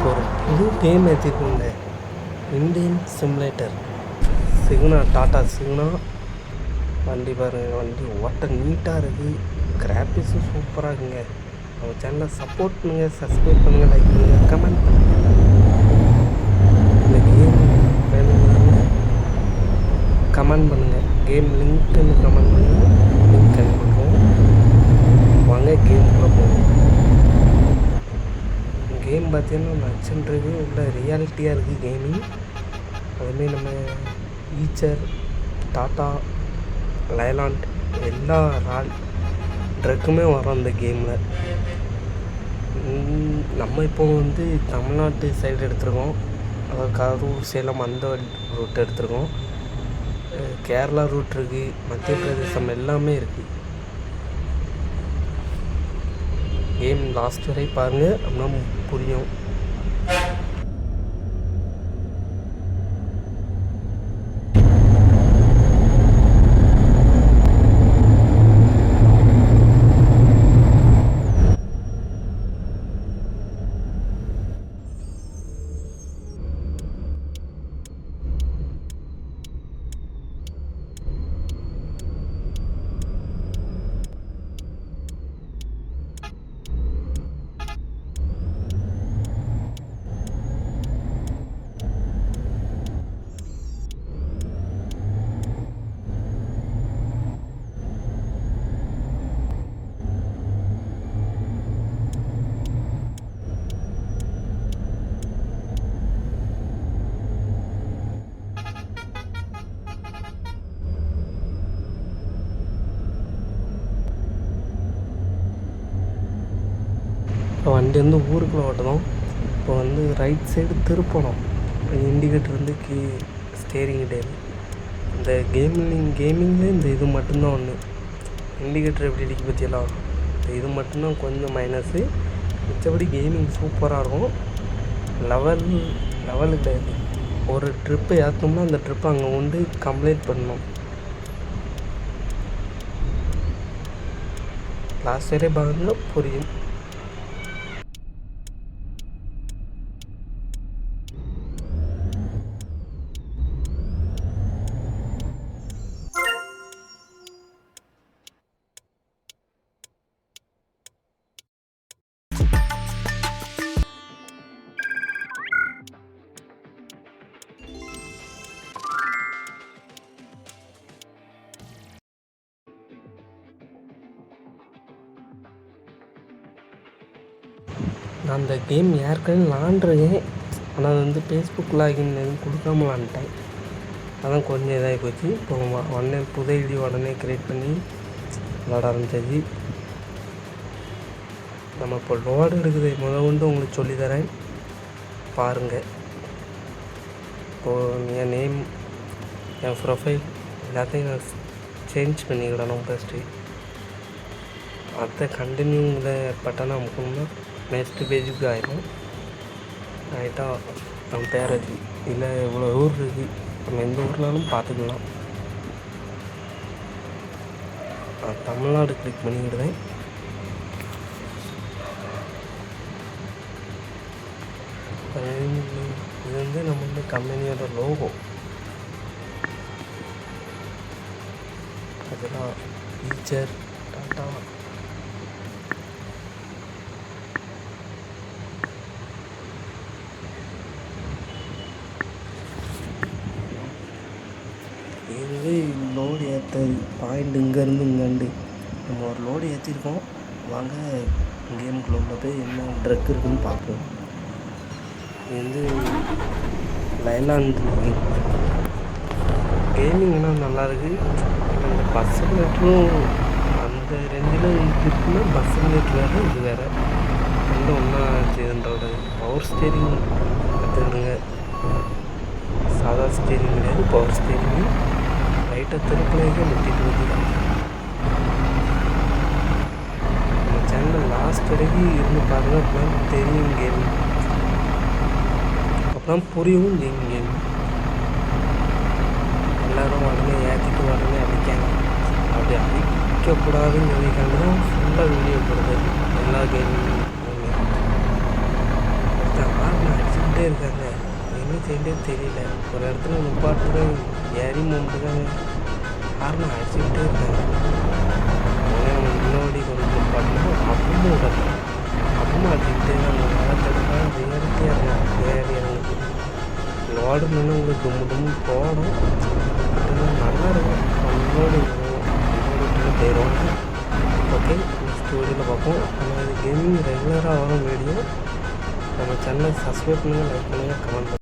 ஒரு புது game ஏற்றிருக்குங்க, Indian simulator. சிக்னா, tata சிக்னா வண்டி பாருங்கள். வண்டி ஓட்ட நீட்டாக இருக்குது, கிராஃபிக்ஸும் சூப்பராக இருக்குங்க. நம்ம சேனலை சப்போர்ட் பண்ணுங்கள், சப்ஸ்கிரைப் பண்ணுங்கள், லைக் பண்ணுங்கள், கமெண்ட் பண்ணுங்கள். இந்த கேம் வேணுங்கிறவங்க கமெண்ட் பண்ணுங்கள், கேம் லிங்க்குன்னு கமெண்ட் பண்ணுங்கள், லிங்க் அனுப்பிவிட்ருவோம். வாங்க கேமுக்குள்ளே போவோம். கேம் பார்த்தீங்கன்னா நச்சுன்றது உள்ள ரியாலிட்டியாக இருக்குது கேமிங். அதுமாரி நம்ம ஈச்சர், டாட்டா, லைலாண்ட் எல்லா ட்ரக்குமே வரும் அந்த கேமில். நம்ம இப்போ வந்து தமிழ்நாட்டு சைடு எடுத்துருக்கோம், அதாவது கரூர், சேலம் அந்த ரூட் எடுத்துருக்கோம். கேரளா ரூட் இருக்குது, மத்திய பிரதேசம் எல்லாமே இருக்குது. கேம் லாஸ்ட் வரை பாருங்கள், அப்படின்னா புரியும். இப்போ வண்டி வந்து ஊருக்குள்ளே ஓட்டணும். இப்போ வந்து ரைட் சைடு திருப்பணும், இண்டிகேட்டர் வந்து ஸ்டேரிங்கிட்டே. இந்த கேமிங்லேயே இந்த இது மட்டும்தான் ஒன்று. இண்டிகேட்டர் எப்படி அடிக்க பற்றியெல்லாம் இந்த இது மட்டும்தான் கொஞ்சம் மைனஸு. மிச்சபடி கேமிங் சூப்பராக இருக்கும். லெவலு கிடையாது. ஒரு ட்ரிப்பு ஏற்றோம்னா அந்த ட்ரிப்பை அங்கே கொண்டு கம்ப்ளீட் பண்ணணும். லாஸ்ட் வரை பாருங்க, புரியும். நான் அந்த கேம் ஏற்கனவே விளாண்டுருக்கேன், ஆனால் அது வந்து ஃபேஸ்புக் லாகின் எதுவும் கொடுக்காம விளாண்டுட்டேன். அதான் கொஞ்சம் இதாகி போச்சு. இப்போ உடனே புது ஐடி உடனே க்ரியேட் பண்ணி விளாட ஆரம்பிச்சாச்சு. நம்ம இப்போ லோடு எடுக்குது கொண்டு உங்களுக்கு சொல்லித்தரேன், பாருங்கள். இப்போது என் நேம், என் ப்ரொஃபைல் எல்லாத்தையும் நான் சேஞ்ச் பண்ணிக்கிடணும். ஃபஸ்ட்டு அதை கண்டினியூங்கிற பட்டனை அமுக்கணும்னா நெக்ஸ்ட் பேஜுக்கு ஆகிடும். ஆகிட்டா நம்ம பேர் வச்சு இல்லை இவ்வளோ ஊர் இருக்குது, நம்ம எந்த ஊர்னாலும் பார்த்துக்கலாம். தமிழ்நாடு கிளிக் பண்ணிக்கிடுவேன். இது வந்து நம்ம வந்து கம்பெனியோட லோகோ. அதெல்லாம் ஈச்சர், டாட்டா. இதுவே லோடு ஏற்ற பாயிண்ட் இங்கேருந்து இங்கேண்டு நம்ம ஒரு லோடு ஏற்றிருக்கோம். வாங்க கேமுக்குள்ள உள்ள போய் என்ன ட்ரக் இருக்குதுன்னு பார்ப்போம். இது வந்து லைலாண்ட் கேமிங்னா நல்லாயிருக்கு. அந்த பஸ் லேட்டரும் அந்த ரெண்டில் இருக்குன்னா பஸ் லேட்டர் வேறு, இது வேறு, ரெண்டும் ஒன்றா இதுன்றோட. Power steering கற்றுக்கிடுங்க. சாதா ஸ்டேரிங் கிடையாது, பவர் ஸ்டேரிங். லைட்டாக திருப்பிலேயே நிறுத்திட்டு வந்துதான். நம்ம சேனல் லாஸ்ட் வரைக்கும் இருந்து பாருங்கள், அப்போ தெரியும் கேம், அப்போ புரியவும் கேம். எல்லோரும் உடனே ஏற்றிட்டு உடனே அடிக்காங்க, அப்படி அடிக்கக்கூடாதுன்னு சொல்லிக்காண்டு தான் ஃபுல்லாக வீடியோ போடுறது எல்லா கேமும். போயிட்டே இருக்காங்க. என்ன செய்யண்டே தெரியல. ஒரு இடத்துல நிப்பாட்டுங்க, ஏறி மும்பிடுறாங்க, ஹார்ன் அடிச்சுக்கிட்டே இருக்காங்க. முன்னாடி கொஞ்சம் நிப்பாட்டணும், அப்பவும் விடல, அப்பவும் அடிச்சுக்கிட்டே இருக்காங்க. வளர்த்தெடுக்கா ரியாலிட்டியாக இருக்காங்க. ஏறி இறங்குது லோடு நின்று உங்களுக்கு தும்மு தும்மு போடும். நல்லா இருக்கும். முன்னாடி போயிடுவாங்க. ஓகே, நெக்ஸ்ட் வீடியோவில் பார்ப்போம். நம்ம இது கேமிங் ரெகுலராக வரும் வீடியோ. நம்ம சேனலை சப்ஸ்கிரைப் பண்ணுங்கள், லைக் பண்ணுங்கள், கமெண்ட் பண்ணுங்கள்.